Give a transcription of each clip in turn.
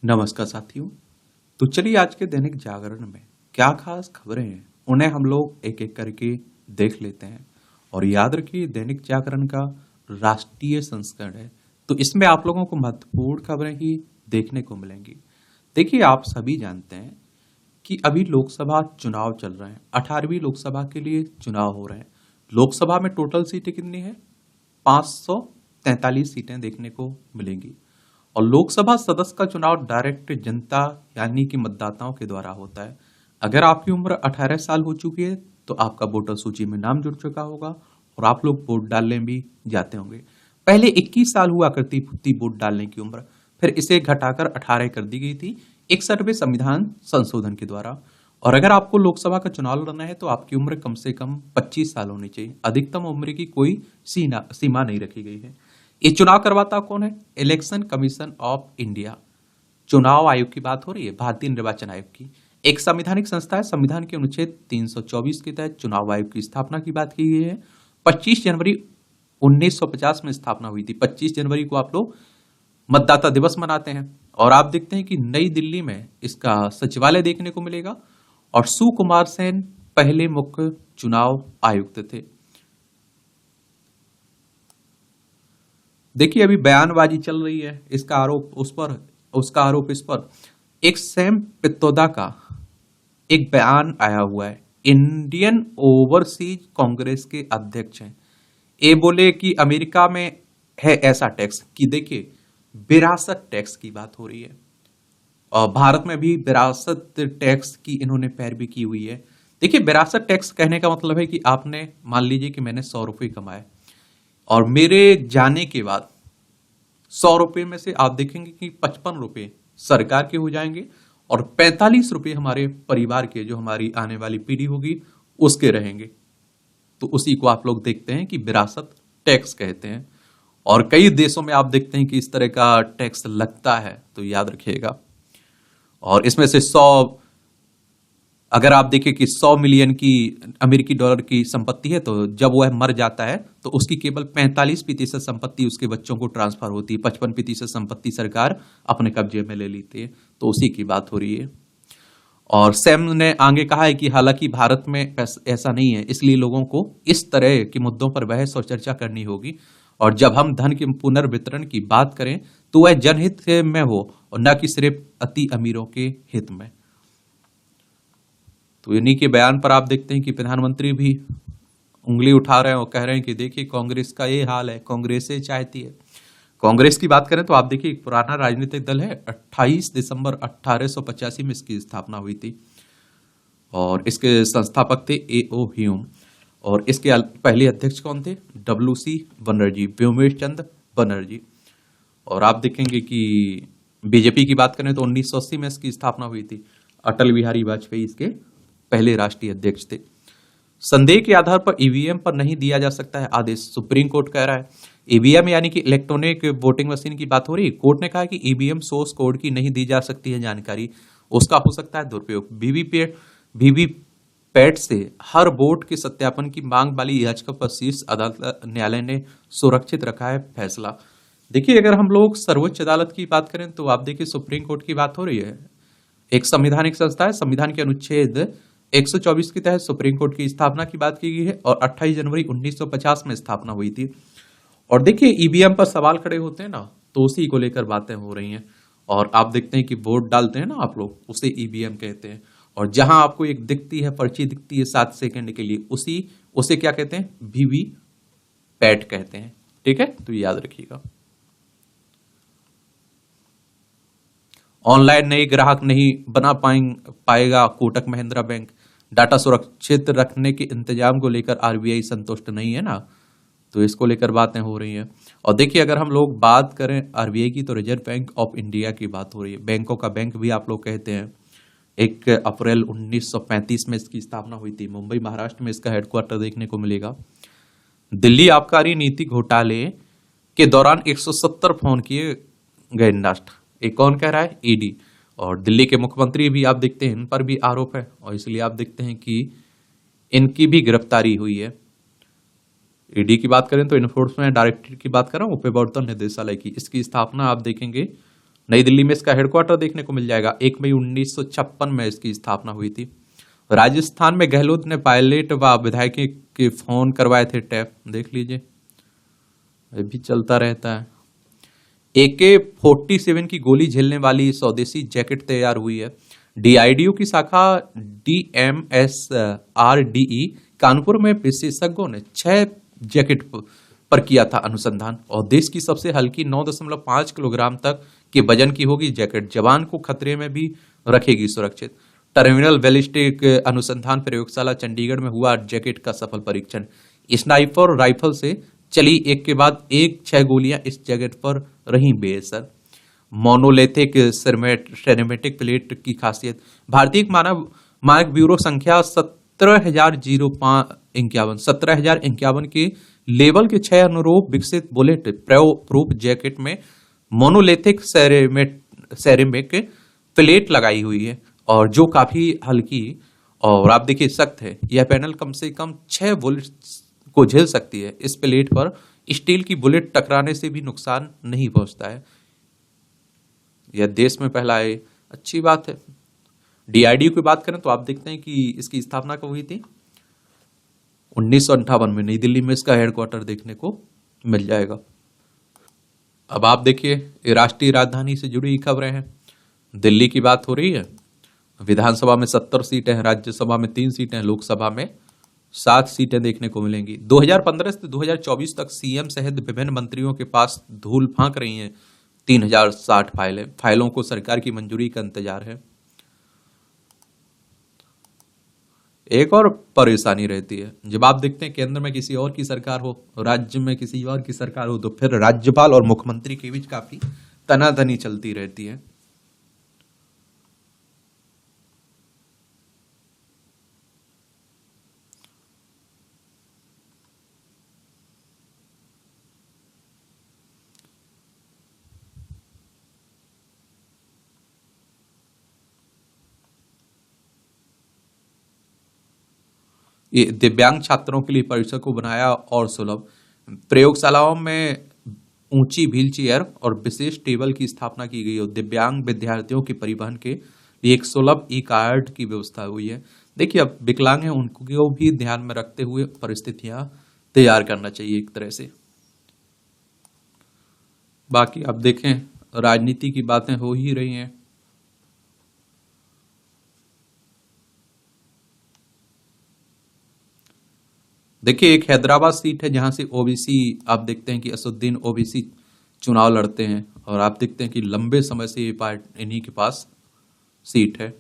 नमस्कार साथियों। तो चलिए आज के दैनिक जागरण में क्या खास खबरें हैं उन्हें हम लोग एक एक करके देख लेते हैं। और याद रखिए दैनिक जागरण का राष्ट्रीय संस्करण है, तो इसमें आप लोगों को महत्वपूर्ण खबरें ही देखने को मिलेंगी। देखिए आप सभी जानते हैं कि अभी लोकसभा चुनाव चल रहे हैं। 18वीं लोकसभा के लिए चुनाव हो रहे हैं। लोकसभा में टोटल सीटें कितनी है? 543 सीटें देखने को मिलेंगी। और लोकसभा सदस्य का चुनाव डायरेक्ट जनता यानी कि मतदाताओं के द्वारा होता है। अगर आपकी उम्र 18 साल हो चुकी है तो आपका वोटर सूची में नाम जुड़ चुका होगा और आप लोग वोट डालने भी जाते होंगे। पहले 21 साल हुआ करती थी वोट डालने की उम्र, फिर इसे घटाकर 18 कर दी गई थी 61वें संविधान संशोधन के द्वारा। और अगर आपको लोकसभा का चुनाव लड़ना है तो आपकी उम्र कम से कम 25 साल होनी चाहिए। अधिकतम उम्र की कोई सीमा नहीं रखी गई है। ये चुनाव करवाता कौन है? इलेक्शन कमीशन ऑफ इंडिया, चुनाव आयोग की बात हो रही है, भारतीय निर्वाचन आयोग की। एक संवैधानिक संस्था है। संविधान के अनुच्छेद 324 के तहत चुनाव आयोग की स्थापना की बात की गई है। 25 जनवरी 1950 में स्थापना हुई थी। 25 जनवरी को आप लोग मतदाता दिवस मनाते हैं। और आप देखते हैं कि नई दिल्ली में इसका सचिवालय देखने को मिलेगा। और सुकुमार सेन पहले मुख्य चुनाव आयुक्त थे। देखिए अभी बयानबाजी चल रही है, इसका आरोप उस पर, उसका आरोप इस पर। एक सैम पित्रोदा का एक बयान आया हुआ है। इंडियन ओवरसीज कांग्रेस के अध्यक्ष हैं। ये बोले कि अमेरिका में है ऐसा टैक्स कि देखिए विरासत टैक्स की बात हो रही है और भारत में भी विरासत टैक्स की इन्होंने पैरवी की हुई है। देखिए विरासत टैक्स कहने का मतलब है कि आपने मान लीजिए कि मैंने 100 रुपए कमाए और मेरे जाने के बाद 100 रुपए में से आप देखेंगे कि 55 रुपए सरकार के हो जाएंगे और 45 रुपए हमारे परिवार के, जो हमारी आने वाली पीढ़ी होगी, उसके रहेंगे। तो उसी को आप लोग देखते हैं कि विरासत टैक्स कहते हैं। और कई देशों में आप देखते हैं कि इस तरह का टैक्स लगता है, तो याद रखिएगा। और इसमें से 100, अगर आप देखिए कि 100 मिलियन की अमेरिकी डॉलर की संपत्ति है तो जब वह मर जाता है तो उसकी केवल 45% संपत्ति उसके बच्चों को ट्रांसफर होती है। 55% संपत्ति सरकार अपने कब्जे में ले लेती है। तो उसी की बात हो रही है। और सैम ने आगे कहा है कि हालांकि भारत में ऐसा नहीं है, इसलिए लोगों को इस तरह के मुद्दों पर बहस और चर्चा करनी होगी। और जब हम धन के पुनर्वितरण की बात करें तो वह जनहित में हो और न कि सिर्फ अति अमीरों के हित में। तो इन्हीं के बयान पर आप देखते हैं कि प्रधानमंत्री भी उंगली उठा रहे हैं और कह रहे हैं कि देखिए कांग्रेस का ये हाल है, कांग्रेस से चाहती है। कांग्रेस की बात करें तो आप देखिए एक पुराना राजनीतिक दल है। 28 दिसंबर 1885 में इसकी स्थापना हुई थी और इसके संस्थापक थे A.O. ह्यूम। और इसके पहले अध्यक्ष कौन थे? WC बनर्जी, व्योमेश चंद्र बनर्जी। और आप देखेंगे कि बीजेपी की बात करें तो 1980 में इसकी स्थापना हुई थी। अटल बिहारी वाजपेयी इसके पहले राष्ट्रीय अध्यक्ष थे। संदेह के आधार पर ईवीएम पर नहीं दिया जा सकता है आदेश, सुप्रीम कोर्ट कह रहा है। ईवीएम यानी कि इलेक्ट्रॉनिक वोटिंग मशीन की बात हो रही है। कोर्ट ने कहा कि ईवीएम सोर्स कोड की नहीं दी जा सकती है जानकारी, उसका हो सकता है दुरुपयोग। वीवीपैट से हर वोट के सत्यापन की मांग वाली याचिका पर शीर्ष अदालत न्यायालय ने सुरक्षित रखा है फैसला। देखिए अगर हम लोग सर्वोच्च अदालत की बात करें तो आप देखिए सुप्रीम कोर्ट की बात हो रही है। एक संवैधानिक संस्था है। संविधान के अनुच्छेद 124 के तहत सुप्रीम कोर्ट की स्थापना की बात की गई है और 28 जनवरी 1950 में स्थापना हुई थी। और देखिए ईवीएम पर सवाल खड़े होते हैं ना, तो उसी को लेकर बातें हो रही हैं। और आप देखते हैं कि वोट डालते हैं ना आप लोग, उसे ईवीएम कहते हैं। और जहां आपको एक दिखती है, पर्ची दिखती है 7 सेकंड के लिए, उसे क्या कहते हैं? वीवी पैट कहते हैं। ठीक है, तो याद रखिएगा। ऑनलाइन नए ग्राहक नहीं बना पाएगा कोटक महिंद्रा बैंक। डाटा सुरक्षित रखने के इंतजाम को लेकर आरबीआई संतुष्ट नहीं है ना, तो इसको लेकर बातें हो रही हैं। और देखिए अगर हम लोग बात करें आरबीआई की तो रिजर्व बैंक ऑफ इंडिया की बात हो रही है। बैंकों का बैंक भी आप लोग कहते हैं। 1 अप्रैल 1935 में इसकी स्थापना हुई थी। मुंबई महाराष्ट्र में इसका हेडक्वार्टर देखने को मिलेगा। दिल्ली आबकारी नीति घोटाले के दौरान 170 फोन किए गए नष्ट। एक कौन कह रहा है? ईडी। और दिल्ली के मुख्यमंत्री भी आप देखते हैं, इन पर भी आरोप है और इसलिए आप देखते हैं कि इनकी भी गिरफ्तारी हुई है। ईडी की बात करें तो इन्फोर्समेंट डायरेक्टरेट की बात कर रहा हूं, प्रवर्तन निदेशालय की। इसकी स्थापना आप देखेंगे नई दिल्ली में इसका हेडक्वार्टर देखने को मिल जाएगा। 1 मई 1956 में इसकी स्थापना हुई थी। राजस्थान में गहलोत ने पायलट व विधायक के फोन करवाए थे टैप, देख लीजिए, ये भी चलता रहता है। AK-47 की गोली झेलने वाली स्वदेशी जैकेट तैयार हुई है। DIDO की शाखा DMSRDE कानपुर में विशेषज्ञों ने 6 जैकेट पर किया था अनुसंधान, और देश की सबसे हल्की 9.5 किलोग्राम तक के वजन की होगी जैकेट, जवान को खतरे में भी रखेगी सुरक्षित। टर्मिनल बैलिस्टिक अनुसंधान प्रयोगशाला चंडीगढ़ में हुआ जैकेट का सफल परीक्षण। स्नाइपर राइफल से चली एक के बाद एक 6 गोलियां इस जैकेट पर रही बेअसर। मोनोलिथिक सिनेमेटिक प्लेट की खासियत। भारतीय मानक ब्यूरो संख्या 17,051 के लेवल के 6 अनुरूप विकसित बुलेट प्रूफ जैकेट में मोनोलिथिक सेरेमिक प्लेट लगाई हुई है, और जो काफी हल्की और आप देखिए सख्त है। यह पैनल कम से कम 6 बुलेट को झेल सकती है। इस प्लेट पर स्टील की बुलेट टकराने से भी नुकसान नहीं पहुंचता है। यह देश में पहला है, अच्छी बात है। DIDO की बात करें तो आप देखते हैं कि इसकी स्थापना कब हुई थी, 1958 में। नई दिल्ली में इसका हेडक्वार्टर देखने को मिल जाएगा। अब आप देखिए, ये राष्ट्रीय राजधानी से जुड़ी खबरें हैं। दिल्ली की बात हो रही है। विधानसभा में 70 सीटें हैं, राज्यसभा में 3 सीटें, लोकसभा में 7 सीटें देखने को मिलेंगी। 2015 से 2024 तक CM सहित विभिन्न मंत्रियों के पास धूल फांक रही हैं 3060 फाइलों को सरकार की मंजूरी का इंतजार है। एक और परेशानी रहती है, जब आप देखते हैं केंद्र में किसी और की सरकार हो, राज्य में किसी और की सरकार हो, तो फिर राज्यपाल और मुख्यमंत्री के बीच काफी तनातनी चलती रहती है। ये दिव्यांग छात्रों के लिए परीक्षा को बनाया और सुलभ। प्रयोगशालाओं में ऊंची व्हील चेयर और विशेष टेबल की स्थापना की गई और दिव्यांग विद्यार्थियों के परिवहन के लिए एक सुलभ E-कार्ड की व्यवस्था हुई है। देखिए, अब विकलांग हैं, उनको भी ध्यान में रखते हुए परिस्थितियां तैयार करना चाहिए एक तरह से। बाकी अब देखें, राजनीति की बातें हो ही रही हैं। देखिए, एक हैदराबाद सीट है जहां से OBC, आप देखते हैं कि असुद्दीन OBC चुनाव लड़ते हैं, और आप देखते हैं कि लंबे समय से ये पार्ट इन्हीं के पास सीट है।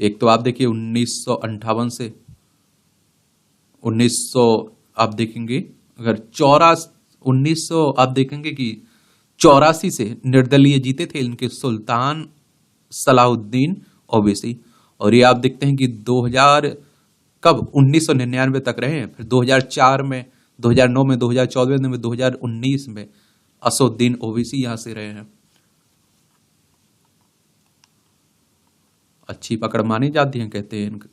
एक तो आप देखिए 1958 से 1900, आप देखेंगे अगर 1900 आप देखेंगे कि 84 से निर्दलीय जीते थे इनके सुल्तान सलाहुद्दीन OBC, और ये आप देखते हैं कि 2000 कब 1999 तक रहे हैं, फिर 2004 में, 2009 में, 2014 में, 2019 में असुद्दीन OBC यहां से रहे हैं। अच्छी पकड़ मानी जाती है, कहते हैं इनका।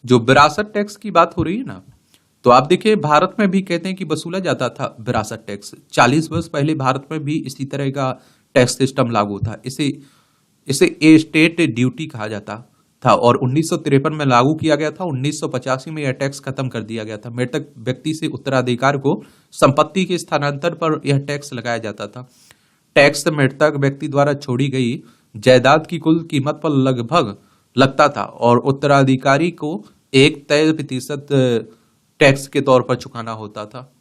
जो विरासत टैक्स की बात हो रही है ना, तो आप देखिए भारत में भी कहते हैं कि वसूला जाता था विरासत टैक्स। 40 वर्ष पहले भारत में भी इसी तरह का टैक्स सिस्टम लागू था। इसे इसे एस्टेट ड्यूटी कहा जाता था, और 1953 में लागू किया गया था। 1985 में यह टैक्स खत्म कर दिया गया था। मृतक व्यक्ति से उत्तराधिकार को संपत्ति के स्थानांतरण पर यह टैक्स लगाया जाता था। टैक्स मृतक व्यक्ति द्वारा छोड़ी गई जायदाद की कुल कीमत पर लगभग लगता था, और उत्तराधिकारी को एक तय प्रतिशत टैक्स के तौर पर चुकाना होता था।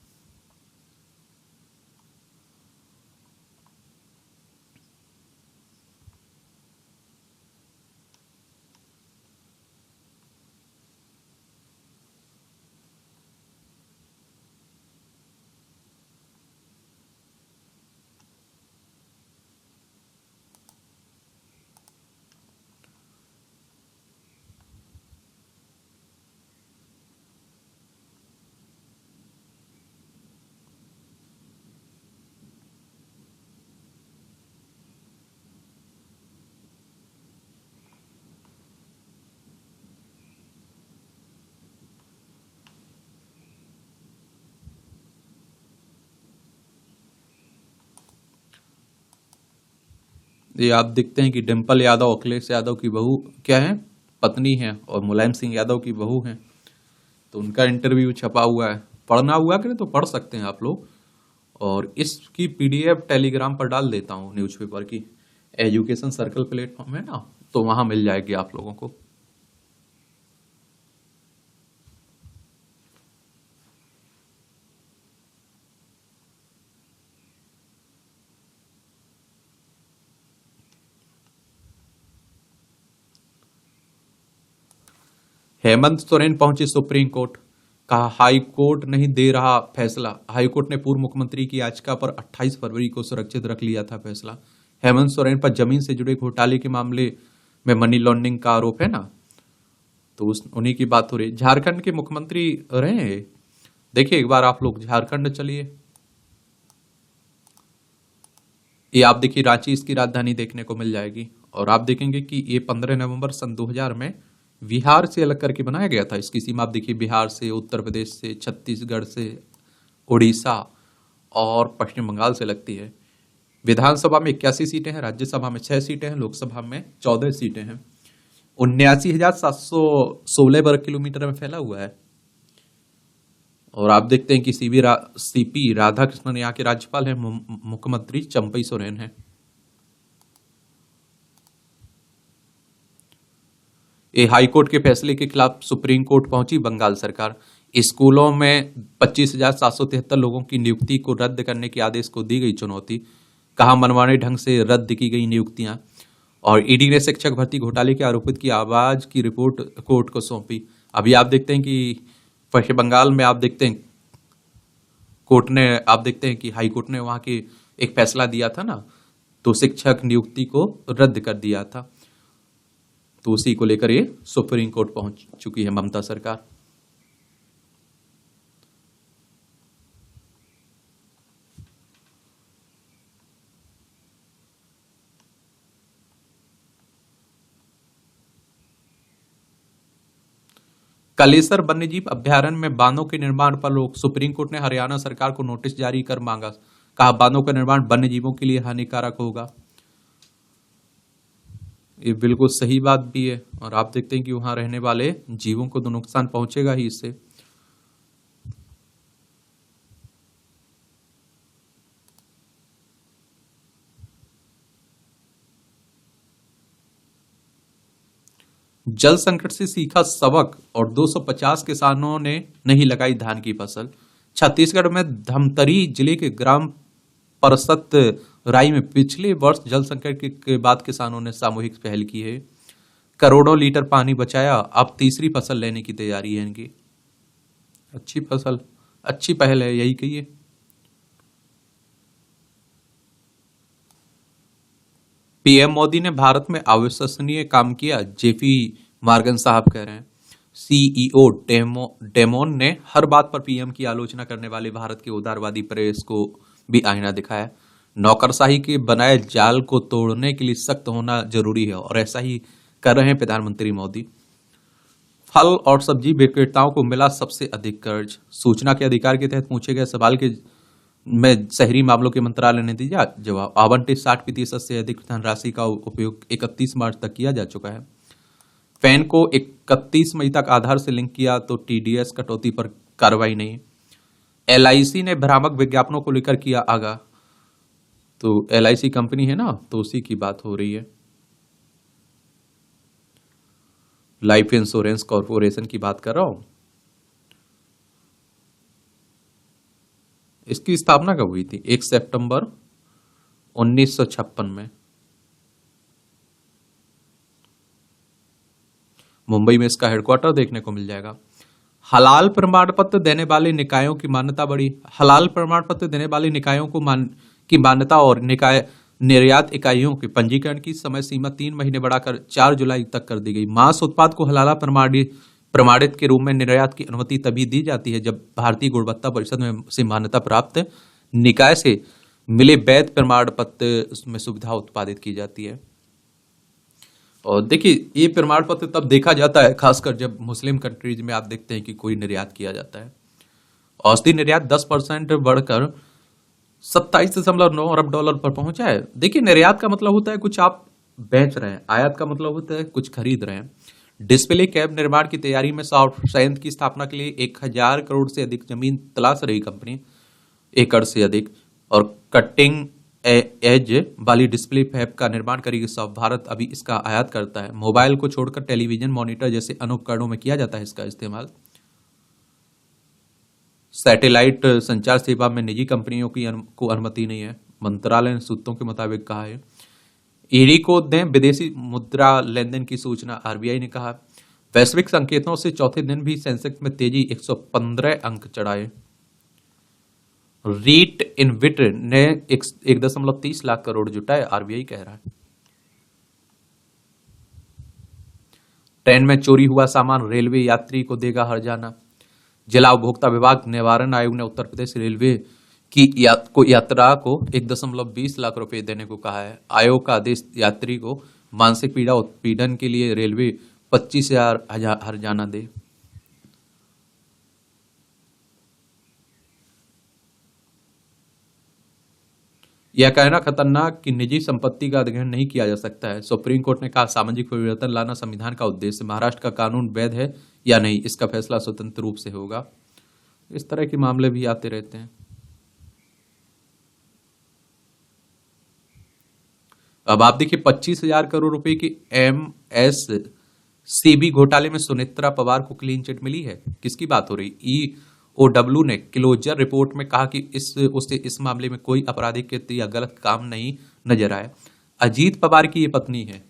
ये आप देखते हैं कि डिम्पल यादव अखिलेश यादव की बहू क्या है, पत्नी है, और मुलायम सिंह यादव की बहू है। तो उनका इंटरव्यू छपा हुआ है, पढ़ना हुआ करें तो पढ़ सकते हैं आप लोग। और इसकी पीडीएफ टेलीग्राम पर डाल देता हूँ, न्यूज़पेपर की, एजुकेशन सर्कल प्लेटफॉर्म है ना, तो वहां मिल जाएगी आप लोगों को। हेमंत सोरेन पहुंचे सुप्रीम कोर्ट, कहा हाई कोर्ट नहीं दे रहा फैसला। हाई कोर्ट ने पूर्व मुख्यमंत्री की याचिका पर 28 फरवरी को सुरक्षित रख लिया था फैसला। हेमंत सोरेन पर जमीन से जुड़े घोटाले के मामले में मनी लॉन्ड्रिंग का आरोप है ना, तो उन्हीं की बात हो रही। झारखंड के मुख्यमंत्री रहे हैं। देखिए एक बार आप लोग झारखंड चलिए, ये आप देखिए रांची इसकी राजधानी देखने को मिल जाएगी। और आप देखेंगे कि ये 15 नवंबर सन 2000 में बिहार से अलग करके बनाया गया था। इसकी सीमा आप देखिए, बिहार से, उत्तर प्रदेश से, छत्तीसगढ़ से, उड़ीसा और पश्चिम बंगाल से लगती है। विधानसभा में 81 सीटें हैं, राज्यसभा में 6 सीटें हैं, लोकसभा में 14 सीटें हैं। 79,716 वर्ग किलोमीटर में फैला हुआ है। और आप देखते हैं कि सीपी राधाकृष्णन यहाँ के राज्यपाल हैं, मुख्यमंत्री चंपई सोरेन हैं। ये हाईकोर्ट के फैसले के खिलाफ सुप्रीम कोर्ट पहुंची बंगाल सरकार। स्कूलों में 25,773 लोगों की नियुक्ति को रद्द करने के आदेश को दी गई चुनौती, कहा मनमाने ढंग से रद्द की गई नियुक्तियां। और ईडी ने शिक्षक भर्ती घोटाले के आरोपित की आवाज की रिपोर्ट कोर्ट को सौंपी। अभी आप देखते हैं कि पश्चिम बंगाल में आप देखते हैं कोर्ट ने, आप देखते हैं कि हाई कोर्ट ने वहां के एक फैसला दिया था ना, तो शिक्षक नियुक्ति को रद्द कर दिया था। तो उसी को लेकर ये सुप्रीम कोर्ट पहुंच चुकी है ममता सरकार। कलेसर वन्यजीव अभ्यारण्य में बांधों के निर्माण पर रोक, सुप्रीम कोर्ट ने हरियाणा सरकार को नोटिस जारी कर मांगा, कहा बांधों का निर्माण वन्यजीवों के लिए हानिकारक होगा। ये बिल्कुल सही बात भी है। और आप देखते हैं कि वहां रहने वाले जीवों को तो नुकसान पहुंचेगा ही इससे। जल संकट से सीखा सबक और 250 किसानों ने नहीं लगाई धान की फसल। छत्तीसगढ़ में धमतरी जिले के ग्राम परसत राई में पिछले वर्ष जल संकट के बाद किसानों ने सामूहिक पहल की है। करोड़ों लीटर पानी बचाया, अब तीसरी फसल लेने की तैयारी है इनकी। अच्छी फसल, अच्छी पहल है, यही कहिए। पीएम मोदी ने भारत में अविश्वसनीय काम किया, जेपी मार्गन साहब कह रहे हैं। सीईओ डेमोन ने हर बात पर पीएम की आलोचना करने वाले भारत के उदारवादी प्रेस को भी आईना दिखाया। नौकरशाही के बनाए जाल को तोड़ने के लिए सख्त होना जरूरी है, और ऐसा ही कर रहे हैं प्रधानमंत्री मोदी। फल और सब्जी विक्रेताओं को मिला सबसे अधिक कर्ज, सूचना के अधिकार के तहत पूछे गए सवाल के में शहरी मामलों के मंत्रालय ने दिया जवाब। आवंटित 60% से अधिक धनराशि का उपयोग 31 मार्च तक किया जा चुका है। पैन को 31 मई तक आधार से लिंक किया तो टीडीएस कटौती पर कार्रवाई नहीं। एलआईसी ने भ्रामक विज्ञापनों को लेकर किया आगाह, तो एलआईसी कंपनी है ना, तो उसी की बात हो रही है। लाइफ इंश्योरेंस कॉर्पोरेशन की बात कर रहा हूं। इसकी स्थापना कब हुई थी? 1 सितंबर 1956 में मुंबई में इसका हेडक्वार्टर देखने को मिल जाएगा। हलाल प्रमाण पत्र देने वाले निकायों की मान्यता बढ़ी। हलाल प्रमाण पत्र देने वाले निकायों को की मान्यता और निकाय निर्यात इकाइयों के पंजीकरण की समय सीमा 3 महीने बढ़ाकर 4 जुलाई तक कर दी गई। मांस उत्पाद को हलाला प्रमाणित के रूप में निर्यात की अनुमति तभी दी जाती है जब भारतीय गुणवत्ता परिषद में से मान्यता प्राप्त निकाय से मिले वैध प्रमाण पत्र में सुविधा उत्पादित की जाती है। और देखिए ये प्रमाण पत्र तब देखा जाता है खासकर जब मुस्लिम कंट्रीज में आप देखते हैं कि कोई निर्यात किया जाता है। औषधि निर्यात 10% बढ़कर $27.9 अरब पर पहुंचा है। देखिए, निर्यात का मतलब होता है कुछ आप बेच रहे हैं, आयात का मतलब होता है कुछ खरीद रहे हैं। डिस्प्ले कैब निर्माण की तैयारी में सौर संयंत्र की स्थापना के लिए 1,000 करोड़ से अधिक जमीन तलाश रही कंपनी, एकड़ से अधिक, और कटिंग एज वाली डिस्प्ले फैब का निर्माण करेगी। सब भारत अभी इसका आयात करता है। मोबाइल को छोड़कर टेलीविजन, मॉनिटर जैसे अन्य उपकरणों में किया जाता है इसका इस्तेमाल। सैटेलाइट संचार सेवा में निजी कंपनियों की को अनुमति नहीं है, मंत्रालय ने सूत्रों के मुताबिक कहा है। ईडी को दें विदेशी मुद्रा लेनदेन की सूचना, आरबीआई ने कहा। वैश्विक संकेतों से चौथे दिन भी सेंसेक्स में तेजी, 115 अंक चढ़ाए। रीट इनविट ने 1.30 लाख करोड़ जुटाए, आरबीआई कह रहा है। ट्रेन में चोरी हुआ सामान रेलवे यात्री को देगा हर्जाना। जिला उपभोक्ता विभाग निवारण आयोग ने उत्तर प्रदेश रेलवे की यात्रा को 1.20 लाख रुपए देने को कहा है। आयोग का आदेश यात्री को मानसिक पीड़ा उत्पीड़न के लिए रेलवे 25,000 हर्जाना दे। यह कहना खतरनाक कि निजी संपत्ति का अधिग्रहण नहीं किया जा सकता है। सुप्रीम कोर्ट ने कहा सामाजिक परिवर्तन लाना संविधान का उद्देश्य। महाराष्ट्र का कानून वैध है या नहीं, इसका फैसला स्वतंत्र रूप से होगा। इस तरह के मामले भी आते रहते हैं। अब आप देखिए, 25,000 करोड़ रुपए की एमएससीबी घोटाले में सुनेत्रा पवार को क्लीन चिट मिली है। किसकी बात हो रही? ईओडब्ल्यू ने क्लोजर रिपोर्ट में कहा कि उसे इस मामले में कोई आपराधिक कृत्य या गलत काम नहीं नजर आया। अजीत पवार की ये पत्नी है,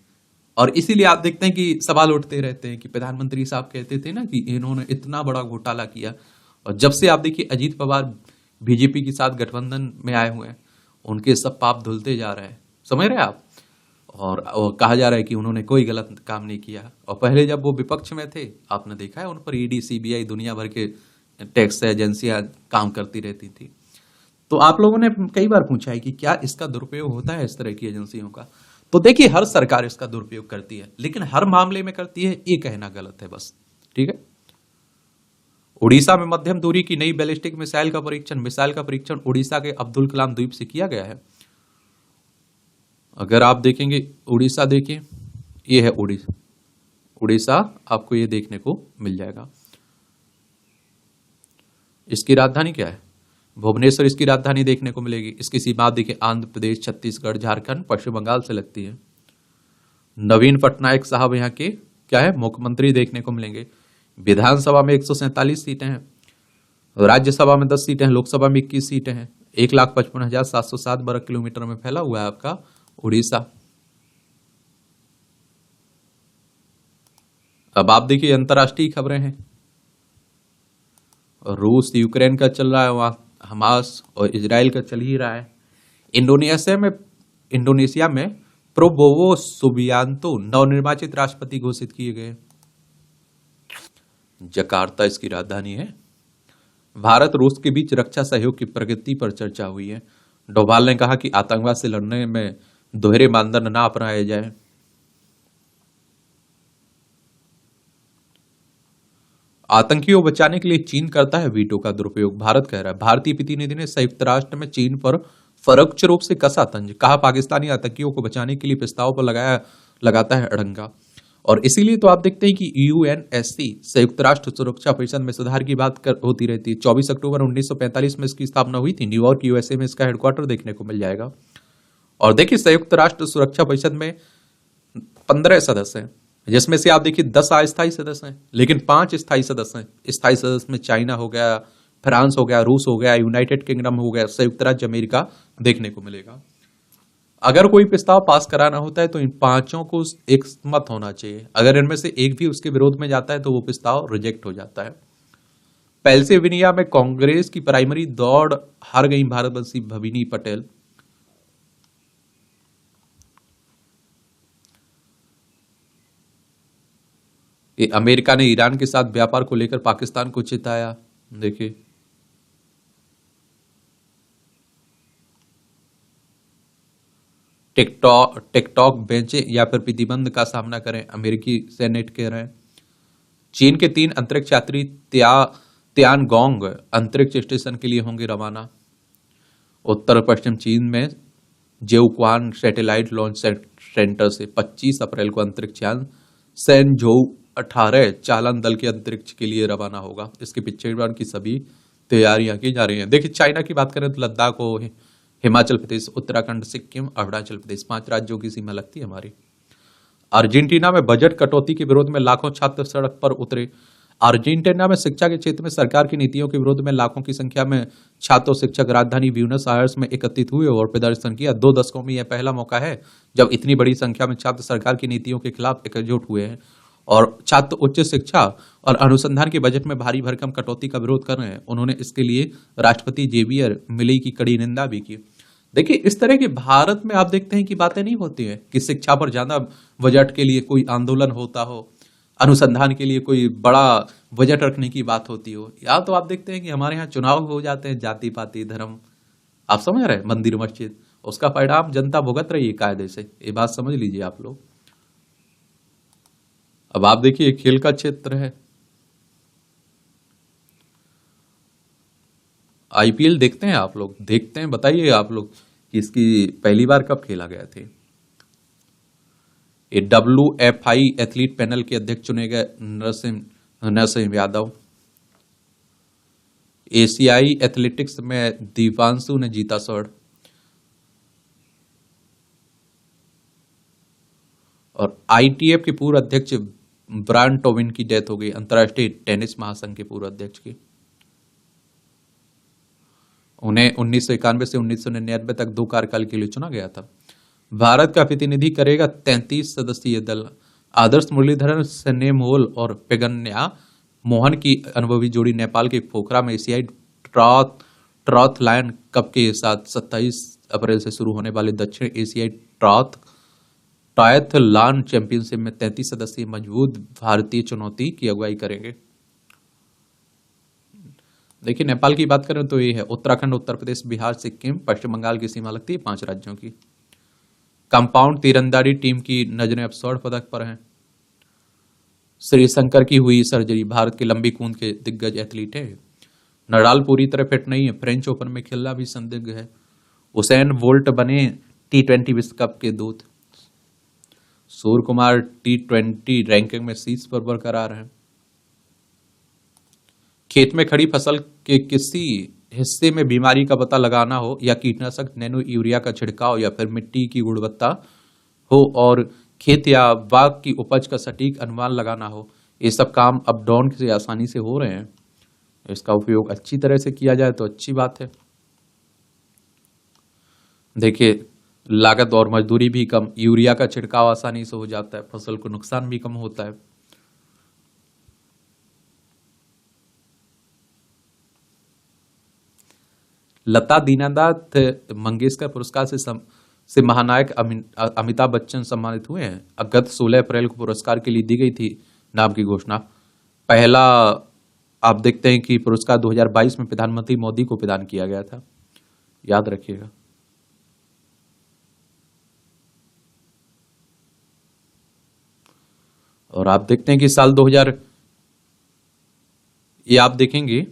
और इसीलिए आप देखते हैं कि सवाल उठते रहते हैं कि प्रधानमंत्री साहब कहते थे ना कि इन्होंने इतना बड़ा घोटाला किया, और जब से आप देखिए अजीत पवार बीजेपी के साथ गठबंधन में आए हुए हैं, उनके सब पाप धुलते जा रहे हैं। समझ रहे हैं आप? और कहा जा रहा है कि उन्होंने कोई गलत काम नहीं किया। और पहले जब वो विपक्ष में थे, आपने देखा है उन पर ईडी, सीबीआई, दुनिया भर के टैक्स एजेंसियां काम करती रहती थी। तो आप लोगों ने कई बार पूछा है कि क्या इसका दुरुपयोग होता है इस तरह की एजेंसियों का। तो देखिए, हर सरकार इसका दुरुपयोग करती है, लेकिन हर मामले में करती है, ये कहना गलत है बस। ठीक है। उड़ीसा में मध्यम दूरी की नई बैलिस्टिक मिसाइल का परीक्षण उड़ीसा के अब्दुल कलाम द्वीप से किया गया है। अगर आप देखेंगे उड़ीसा, देखिए ये है उड़ीसा, आपको ये देखने को मिल जाएगा। इसकी राजधानी क्या है? भुवनेश्वर इसकी राजधानी देखने को मिलेगी। इसकी सीमा आप देखिए, आंध्र प्रदेश, छत्तीसगढ़, झारखंड, पश्चिम बंगाल से लगती है। नवीन पटनायक साहब यहाँ के क्या है? मुख्यमंत्री देखने को मिलेंगे। विधानसभा में 147 सीटें हैं, राज्यसभा में 10 सीटें हैं, लोकसभा में 21 सीटें हैं। 1,55,707 वर्ग किलोमीटर में फैला हुआ है आपका उड़ीसा। अब आप देखिए अंतर्राष्ट्रीय खबरें हैं। रूस यूक्रेन का चल रहा है, वहां हमास और इजराइल का चल ही रहा है। इंडोनेशिया में प्रोबोवो सुबियांतो नवनिर्वाचित राष्ट्रपति घोषित किए गए। जकार्ता इसकी राजधानी है। भारत रूस के बीच रक्षा सहयोग की प्रगति पर चर्चा हुई है। डोभाल ने कहा कि आतंकवाद से लड़ने में दोहरे मानदंड ना अपनाए जाए। आतंकियों को बचाने के लिए चीन करता है वीटो का दुरुपयोग, भारत कह रहा है। भारतीय प्रतिनिधि ने संयुक्त राष्ट्र में चीन पर परोक्ष रूप से कसा तंज, कहा पाकिस्तानी आतंकियों को बचाने के लिए प्रस्ताव पर लगाता है अड़ंगा। और इसीलिए तो आप देखते हैं कि यूएनएससी संयुक्त राष्ट्र सुरक्षा परिषद में सुधार की बात होती रहती है। 24 अक्टूबर 1945 में इसकी स्थापना हुई थी। न्यूयॉर्क यूएसए में इसका हेडक्वार्टर देखने को मिल जाएगा। और देखिए, संयुक्त राष्ट्र सुरक्षा परिषद में 15 सदस्य हैं, जिसमें से आप देखिए 10 अस्थायी सदस्य हैं, लेकिन 5 स्थायी सदस्य हैं। स्थायी सदस्य में चाइना हो गया, फ्रांस हो गया, रूस हो गया, यूनाइटेड किंगडम हो गया, संयुक्त राज्य अमेरिका देखने को मिलेगा। अगर कोई प्रस्ताव पास कराना होता है तो इन पांचों को एक मत होना चाहिए। अगर इनमें से एक भी उसके विरोध में जाता है तो वो प्रस्ताव रिजेक्ट हो जाता है। पेंसिल्वेनिया में कांग्रेस की प्राइमरी दौड़ हार गई भारतवंशी भविनी पटेल। अमेरिका ने ईरान के साथ व्यापार को लेकर पाकिस्तान को चिताया। देखिए, टिकटॉक बेचें या फिर प्रतिबंध का सामना करें, अमेरिकी सेनेट कह रहे हैं। चीन के 3 अंतरिक्ष यात्री तियानगोंग अंतरिक्ष स्टेशन के लिए होंगे रवाना। उत्तर पश्चिम चीन में जेउक्वान सैटेलाइट लॉन्च सेंटर से 25 अप्रैल को अंतरिक्ष यान सैनझोउ 18 चालन दल के अंतरिक्ष के लिए रवाना होगा। इसके पीछे की सभी तैयारियां की जा रही हैं। देखिए, चाइना की बात करें तो लद्दाख हो, हिमाचल प्रदेश, उत्तराखंड, सिक्किम, अरुणाचल प्रदेश, 5 राज्यों की सीमा लगती है हमारी। अर्जेंटीना में बजट कटौती के विरोध में लाखों छात्र सड़क पर उतरे। अर्जेंटीना में शिक्षा के क्षेत्र में सरकार की नीतियों के विरोध में लाखों की संख्या में छात्र और शिक्षक राजधानी ब्यूनस आयर्स में एकत्रित हुए और प्रदर्शन किया। 2 दशकों में यह पहला मौका है जब इतनी बड़ी संख्या में छात्र सरकार की नीतियों के खिलाफ एकजुट हुए हैं और छात्र उच्च शिक्षा और अनुसंधान के बजट में भारी भरकम कटौती का विरोध कर रहे हैं। उन्होंने इसके लिए राष्ट्रपति जेवियर मिली की कड़ी निंदा भी की। देखिए, इस तरह के भारत में आप देखते हैं कि बातें नहीं होती हैं कि शिक्षा पर ज्यादा बजट के लिए कोई आंदोलन होता हो, अनुसंधान के लिए कोई बड़ा बजट रखने की बात होती हो, या तो आप देखते हैं कि हमारे यहाँ चुनाव हो जाते हैं जाति पाति धर्म, आप समझ रहे हैं, मंदिर मस्जिद, उसका परिणाम जनता भुगत रही है कायदे से। ये बात समझ लीजिए आप लोग। अब आप देखिए, खेल का क्षेत्र है, आईपीएल देखते हैं आप लोग, देखते हैं, बताइए आप लोग कि इसकी पहली बार कब खेला गया थे। ये WFI एथलीट पैनल के अध्यक्ष चुने गए नरसिंह यादव। एशियाई एथलेटिक्स में दीपांशु ने जीता स्वर्ण। और ITF के पूर्व अध्यक्ष ब्रायन टोबिन की डेथ हो गई, अंतर्राष्ट्रीय टेनिस महासंघ के पूर्व अध्यक्ष की। उन्हें 1991 से 1999 तक 2 कार्यकाल के लिए चुना गया था। भारत का प्रतिनिधि करेगा 33 सदस्यीय दल। आदर्श मुरलीधरन, सनेमोल और पेगन्या मोहन की अनुभवी जोड़ी नेपाल के पोखरा में एशियाई ट्रायथलॉन कप के साथ 27 अप्रैल से शुरू होने वाले दक्षिण एशियाई ट्रायथलॉन चैंपियनशिप में 33 सदस्यीय मजबूत भारतीय चुनौती की अगुवाई करेंगे। देखिए, नेपाल की बात करें तो ये है उत्तराखंड, उत्तर प्रदेश, बिहार, सिक्किम, पश्चिम बंगाल की सीमा लगती है 5 राज्यों की। कंपाउंड तीरंदाजी टीम की नजरें अब स्वर्ण पदक पर हैं। श्रीशंकर की हुई सर्जरी, भारत के लंबी कूद के दिग्गज एथलीट है। नडाल पूरी तरह फिट नहीं है, फ्रेंच ओपन में खेलना भी संदिग्ध है। उसेन बोल्ट बने T20 विश्व कप के दूत। सूर्य कुमार T20 रैंकिंग में शीर्ष पर बरकरार है। खेत में खड़ी फसल के किसी हिस्से में बीमारी का पता लगाना हो या कीटनाशक नैनो यूरिया का छिड़काव या फिर मिट्टी की गुणवत्ता हो और खेत या बाग की उपज का सटीक अनुमान लगाना हो, ये सब काम अब ड्रोन से आसानी से हो रहे हैं। इसका उपयोग अच्छी तरह से किया जाए तो अच्छी बात है। देखिए, लागत और मजदूरी भी कम, यूरिया का छिड़काव आसानी से हो जाता है, फसल को नुकसान भी कम होता है। लता दीनानाथ मंगेशकर पुरस्कार से महानायक अमिताभ बच्चन सम्मानित हुए हैं। गत 16 अप्रैल को पुरस्कार के लिए दी गई थी नाम की घोषणा। पहला आप देखते हैं कि पुरस्कार 2022 में प्रधानमंत्री मोदी को प्रदान किया गया था, याद रखिएगा। और आप देखते हैं कि साल 2000 ये आप देखेंगे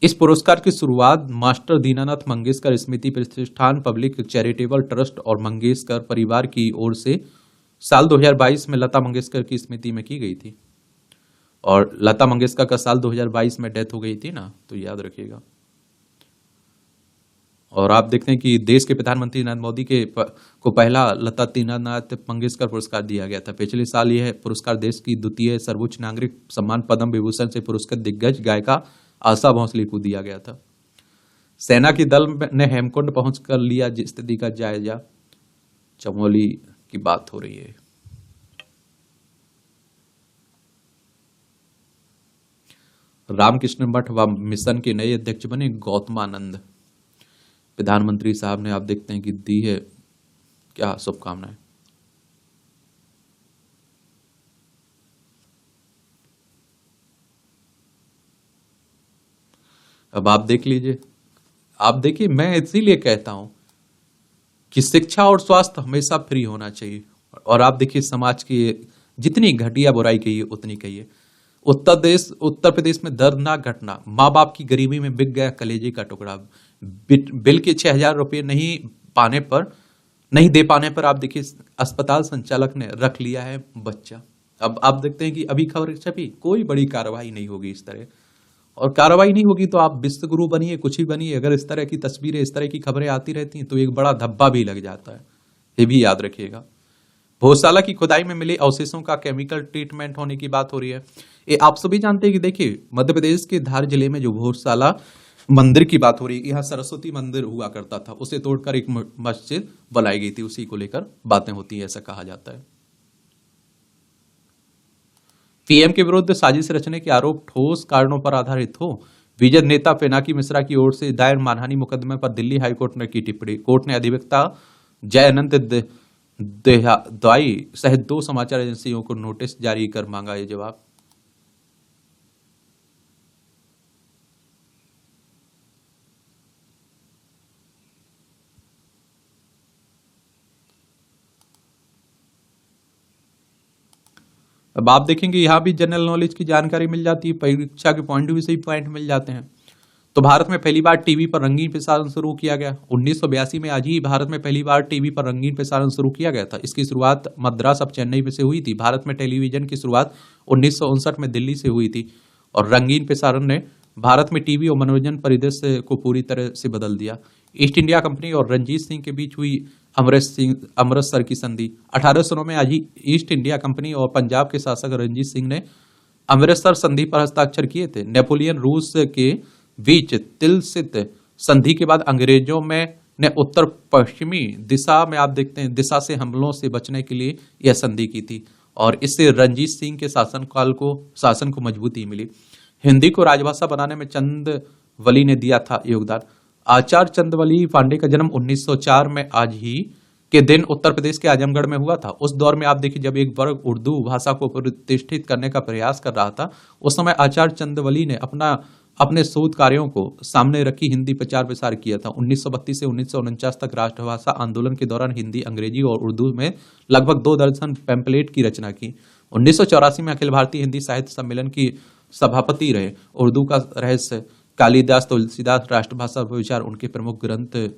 इस पुरस्कार की शुरुआत मास्टर दीनानाथ मंगेशकर स्मृति प्रतिष्ठान, पब्लिक चैरिटेबल ट्रस्ट और मंगेशकर परिवार की ओर से साल 2022 में लता मंगेशकर की स्मृति में की गई थी। और लता मंगेशकर का साल 2022 में डेथ हो गई थी ना, तो याद रखिएगा। और आप देखते हैं कि देश के प्रधानमंत्री नरेंद्र मोदी को पहला लता दीनानाथ मंगेशकर पुरस्कार दिया गया था। पिछले साल यह पुरस्कार देश की द्वितीय सर्वोच्च नागरिक सम्मान पद्म विभूषण से पुरस्कृत दिग्गज गायिका आशा भोसले को दिया गया था। सेना की दल ने हेमकुंड पहुंचकर लिया स्थिति का जायजा, चमोली की बात हो रही है। रामकृष्ण मठ व मिशन के नए अध्यक्ष बने गौतमानंद। प्रधानमंत्री साहब ने आप देखते हैं कि दी है क्या शुभकामनाएं। अब आप देख लीजिए, आप देखिए, मैं इसीलिए कहता हूं कि शिक्षा और स्वास्थ्य हमेशा फ्री होना चाहिए। और आप देखिए, समाज की जितनी घटिया बुराई कहिए उतनी कहिए। उत्तर प्रदेश में दर्दनाक घटना, माँ बाप की गरीबी में बिक गया कलेजे का टुकड़ा। बिल के 6,000 रुपये नहीं दे पाने पर आप देखिए अस्पताल संचालक ने रख लिया है बच्चा। अब आप देखते हैं कि अभी खबर छपी, कोई बड़ी कार्रवाई नहीं होगी इस तरह, और कार्रवाई नहीं होगी तो आप विश्वगुरु बनिए, कुछ ही बनिए, अगर इस तरह की तस्वीरें, इस तरह की खबरें आती रहती हैं तो एक बड़ा धब्बा भी लग जाता है, ये भी याद रखिएगा। भोजशाला की खुदाई में मिले अवशेषों का केमिकल ट्रीटमेंट होने की बात हो रही है। ये आप सभी जानते हैं कि देखिए मध्य प्रदेश के धार जिले में जो भोजशाला मंदिर की बात हो रही है, यहाँ सरस्वती मंदिर हुआ करता था, उसे तोड़कर एक मस्जिद बनाई गई थी, उसी को लेकर बातें होती है, ऐसा कहा जाता है। पीएम के विरुद्ध साजिश रचने के आरोप ठोस कारणों पर आधारित हो, विजय नेता पिनाकी मिश्रा की ओर से दायर मानहानि मुकदमे पर दिल्ली हाईकोर्ट ने की टिप्पणी। कोर्ट ने अधिवक्ता जयअनंत देहदाई सहित 2 समाचार एजेंसियों को नोटिस जारी कर मांगा ये जवाब। अब आप देखेंगे यहाँ भी जनरल नॉलेज की जानकारी मिल जाती है, परीक्षा के पॉइंट भी सही पॉइंट मिल जाते हैं। तो भारत में पहली बार टीवी पर रंगीन प्रसारण शुरू किया गया 1982 में। आज ही भारत में पहली बार टीवी पर रंगीन प्रसारण शुरू किया गया था। इसकी शुरुआत मद्रास अब चेन्नई से हुई थी। भारत में टेलीविजन की शुरुआत 1959 में दिल्ली से हुई थी, और रंगीन प्रसारण ने भारत में टीवी और मनोरंजन परिदृश्य को पूरी तरह से बदल दिया। ईस्ट इंडिया कंपनी और रंजीत सिंह के बीच हुई अमृतसर की संधि 1809 में। आज ही ईस्ट इंडिया कंपनी और पंजाब के शासक रंजीत सिंह ने अमृतसर संधि पर हस्ताक्षर किए थे। नेपोलियन रूस के बीच तिलसित संधि के बाद अंग्रेजों में ने उत्तर पश्चिमी दिशा में आप देखते हैं दिशा से हमलों से बचने के लिए यह संधि की थी, और इससे रंजीत सिंह के शासन को मजबूती मिली। हिंदी को राजभाषा बनाने में चंदवली ने दिया था योगदान। आचार्य चंदवली पांडे का जन्म 1904 में आज ही के दिन उत्तर प्रदेश के आजमगढ़ में हुआ था। उस दौर में आप देखिए जब एक वर्ग उर्दू भाषा को प्रतिष्ठित करने का प्रयास कर रहा था, उस समय आचार्य चंदवली ने अपने शोध कार्यों को सामने रखी हिंदी प्रचार प्रसार किया था। 1932 से 1949 तक राष्ट्रभाषा आंदोलन के दौरान हिंदी, अंग्रेजी और उर्दू में लगभग 2 दर्जन पैम्पलेट की रचना की। 1984 में अखिल भारतीय हिंदी साहित्य सम्मेलन की सभापति रहे। उर्दू का रहस्य, कालिदास, तुलसीदास, राष्ट्रभाषा पर विचार उनके प्रमुख ग्रंथ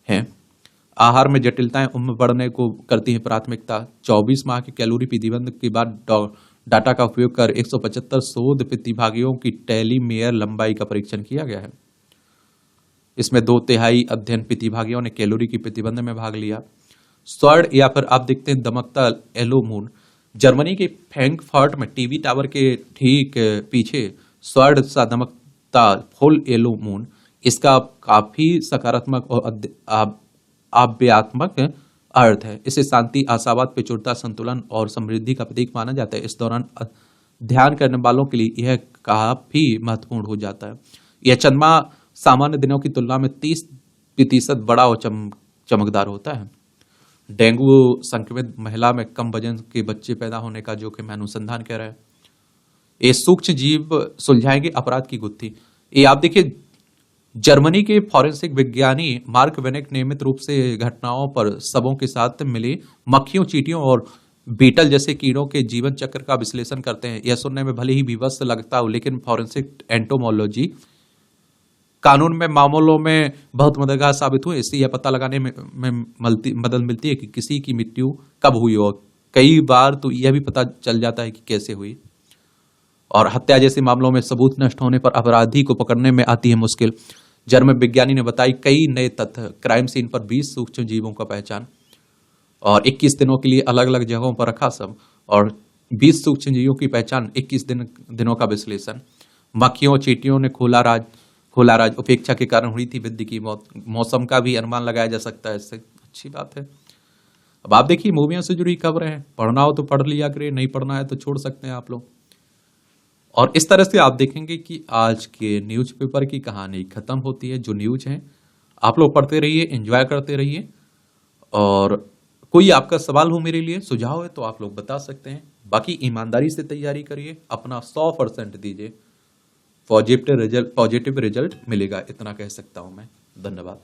हैं। आहार में जटिलताएं उम्र बढ़ने को करती हैं प्राथमिकता। 24 माह के कैलोरी प्रतिबंध के बाद डाटा का उपयोग कर 175 शोध प्रतिभागियों की टेलीमेयर लंबाई का परीक्षण किया गया है। इसमें 2/3 अध्ययन प्रतिभागियों ने कैलोरी की प्रतिबंध में भाग लिया। स्वर्ण या फिर आप देखते हैं दमकता येलो मून। जर्मनी के फ्रैंकफर्ट में टीवी टावर के ठीक पीछे स्वर्ण सा दमकता फुल येलो मून, इसका काफी सकारात्मक और आव्यात्मक अर्थ है। इसे शांति, आशावाद, प्रचुरता, संतुलन और समृद्धि का प्रतीक माना जाता है। इस दौरान ध्यान करने वालों के लिए यह काफी महत्वपूर्ण हो जाता है। यह चंद्रमा सामान्य दिनों की तुलना में 30% बड़ा और चमकदार होता है। डेंगू संक्रमित महिला में कम वजन के बच्चे पैदा होने का जोखिम है, अनुसंधान कह रहा है। ये सूक्ष्म जीव सुलझाएंगे अपराध की गुत्थी। ये आप देखिए जर्मनी के फॉरेंसिक विज्ञानी मार्क वेनेक नियमित रूप से घटनाओं पर शवों के साथ मिले मक्खियों, चींटियों और बीटल जैसे कीड़ों के जीवन चक्र का विश्लेषण करते हैं। यह सुनने में भले ही विवश लगता हो, लेकिन फॉरेंसिक एंटोमोलॉजी कानून में मामलों में बहुत मददगार साबित हुए। इससे यह पता लगाने में मदद मिलती है कि किसी की मृत्यु कब हुई, और कई बार तो यह भी पता चल जाता है कि कैसे हुई। और हत्या जैसे मामलों में सबूत नष्ट होने पर अपराधी को पकड़ने में आती है मुश्किल। जर्मन विज्ञानी ने बताई कई नए तथ्य। क्राइम सीन पर 20 सूक्ष्म जीवों का पहचान, और 21 दिनों के लिए अलग अलग जगहों पर रखा सब, और 20 सूक्ष्म जीवों की पहचान, 21 दिनों का विश्लेषण। मक्खियों, चींटियों ने खोला राज, उपेक्षा के कारण हुई थी वृद्धि की मौत। मौसम का भी अनुमान लगाया जा सकता है, इससे अच्छी बात है। अब आप देखिए मूवियों से जुड़ी खबरें हैं, पढ़ना हो तो पढ़ लिया करिए, नहीं पढ़ना है तो छोड़ सकते हैं आप लोग। और इस तरह से आप देखेंगे कि आज के न्यूज़पेपर की कहानी खत्म होती है। जो न्यूज है आप लोग पढ़ते रहिए, एंजॉय करते रहिए, और कोई आपका सवाल हो मेरे लिए, सुझाव है तो आप लोग बता सकते हैं। बाकी ईमानदारी से तैयारी करिए, अपना 100% दीजिए, पॉजिटिव रिजल्ट मिलेगा, इतना कह सकता हूं मैं। धन्यवाद।